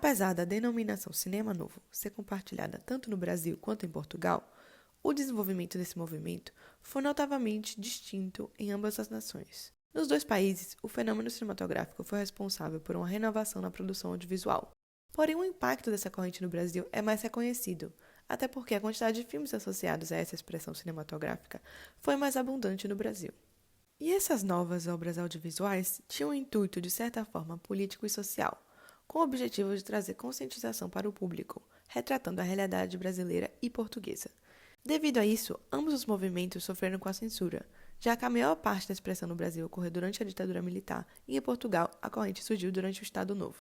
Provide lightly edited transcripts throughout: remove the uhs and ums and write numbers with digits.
Apesar da denominação Cinema Novo ser compartilhada tanto no Brasil quanto em Portugal, o desenvolvimento desse movimento foi notavelmente distinto em ambas as nações. Nos dois países, o fenômeno cinematográfico foi responsável por uma renovação na produção audiovisual. Porém, o impacto dessa corrente no Brasil é mais reconhecido, até porque a quantidade de filmes associados a essa expressão cinematográfica foi mais abundante no Brasil. E essas novas obras audiovisuais tinham o intuito, de certa forma, político e social, com o objetivo de trazer conscientização para o público, retratando a realidade brasileira e portuguesa. Devido a isso, ambos os movimentos sofreram com a censura, já que a maior parte da expressão no Brasil ocorreu durante a ditadura militar e em Portugal a corrente surgiu durante o Estado Novo.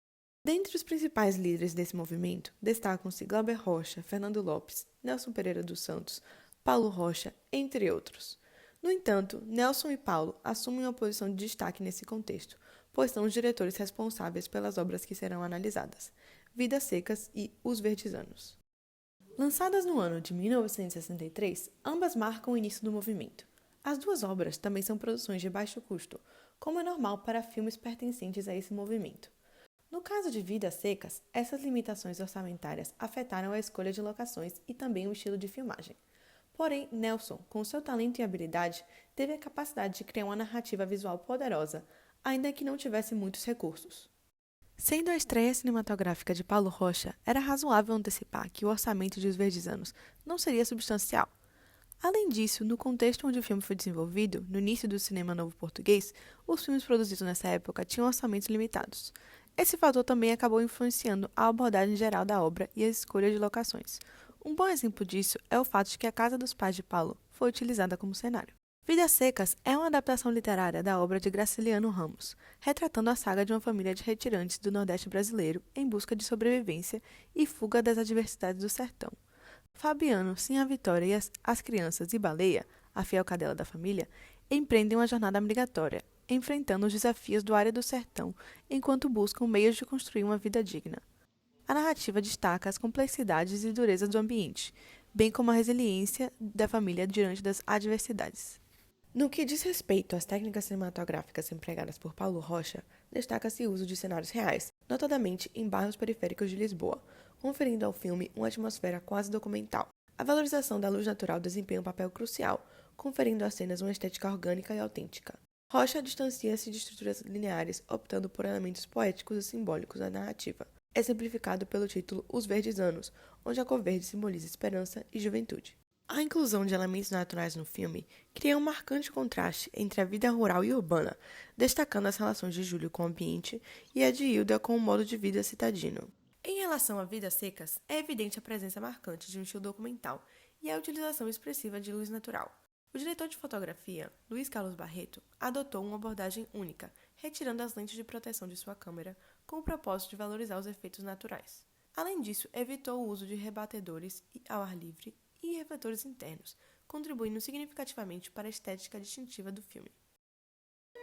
Dentre os principais líderes desse movimento, destacam-se Glauber Rocha, Fernando Lopes, Nelson Pereira dos Santos, Paulo Rocha, entre outros. No entanto, Nelson e Paulo assumem uma posição de destaque nesse contexto, pois são os diretores responsáveis pelas obras que serão analisadas, Vidas Secas e Os Verdeanos. Lançadas no ano de 1963, ambas marcam o início do movimento. As duas obras também são produções de baixo custo, como é normal para filmes pertencentes a esse movimento. No caso de Vidas Secas, essas limitações orçamentárias afetaram a escolha de locações e também o estilo de filmagem. Porém, Nelson, com seu talento e habilidade, teve a capacidade de criar uma narrativa visual poderosa, ainda que não tivesse muitos recursos. Sendo a estreia cinematográfica de Paulo Rocha, era razoável antecipar que o orçamento de Os Verdeanos não seria substancial. Além disso, no contexto onde o filme foi desenvolvido, no início do cinema novo português, os filmes produzidos nessa época tinham orçamentos limitados. Esse fator também acabou influenciando a abordagem geral da obra e a escolha de locações. Um bom exemplo disso é o fato de que a casa dos pais de Paulo foi utilizada como cenário. Vidas Secas é uma adaptação literária da obra de Graciliano Ramos, retratando a saga de uma família de retirantes do Nordeste brasileiro em busca de sobrevivência e fuga das adversidades do sertão. Fabiano, Sinha Vitória e as crianças e Baleia, a fiel cadela da família, empreendem uma jornada migratória, enfrentando os desafios do área do sertão, enquanto buscam meios de construir uma vida digna. A narrativa destaca as complexidades e durezas do ambiente, bem como a resiliência da família diante das adversidades. No que diz respeito às técnicas cinematográficas empregadas por Paulo Rocha, destaca-se o uso de cenários reais, notadamente em bairros periféricos de Lisboa, conferindo ao filme uma atmosfera quase documental. A valorização da luz natural desempenha um papel crucial, conferindo às cenas uma estética orgânica e autêntica. Rocha distancia-se de estruturas lineares, optando por elementos poéticos e simbólicos na narrativa, exemplificado pelo título Os Verdeanos, onde a cor verde simboliza esperança e juventude. A inclusão de elementos naturais no filme cria um marcante contraste entre a vida rural e urbana, destacando as relações de Júlio com o ambiente e a de Hilda com o modo de vida citadino. Em relação a Vidas Secas, é evidente a presença marcante de um estilo documental e a utilização expressiva de luz natural. O diretor de fotografia, Luiz Carlos Barreto, adotou uma abordagem única, retirando as lentes de proteção de sua câmera com o propósito de valorizar os efeitos naturais. Além disso, evitou o uso de rebatedores ao ar livre e refletores internos, contribuindo significativamente para a estética distintiva do filme.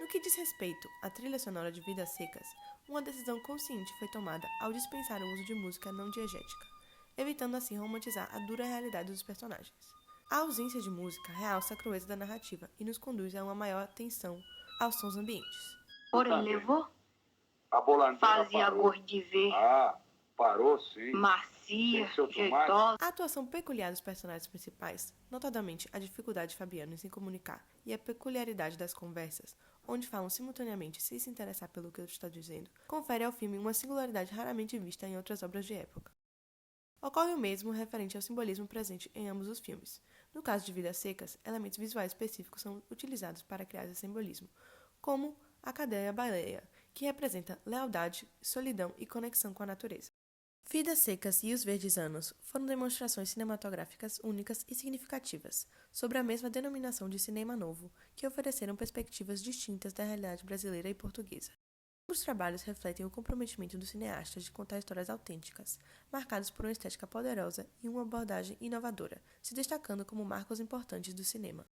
No que diz respeito à trilha sonora de Vidas Secas, uma decisão consciente foi tomada ao dispensar o uso de música não diegética, evitando assim romantizar a dura realidade dos personagens. A ausência de música realça a crueza da narrativa e nos conduz a uma maior atenção aos sons ambientes. Porém, levou? A bolandeira Fazia parou. gosto de ver. Parou sim. Macia, Tem seu tomate? jeitosa. A atuação peculiar dos personagens principais, notadamente a dificuldade de Fabiano em se comunicar e a peculiaridade das conversas, onde falam simultaneamente sem se interessar pelo que o outro está dizendo, confere ao filme uma singularidade raramente vista em outras obras de época. Ocorre o mesmo referente ao simbolismo presente em ambos os filmes. No caso de Vidas Secas, elementos visuais específicos são utilizados para criar esse simbolismo, como a cadeia baleia, que representa lealdade, solidão e conexão com a natureza. Vidas Secas e Os Verdeanos foram demonstrações cinematográficas únicas e significativas, sobre a mesma denominação de cinema novo, que ofereceram perspectivas distintas da realidade brasileira e portuguesa. Os trabalhos refletem o comprometimento do cineasta de contar histórias autênticas, marcadas por uma estética poderosa e uma abordagem inovadora, se destacando como marcos importantes do cinema.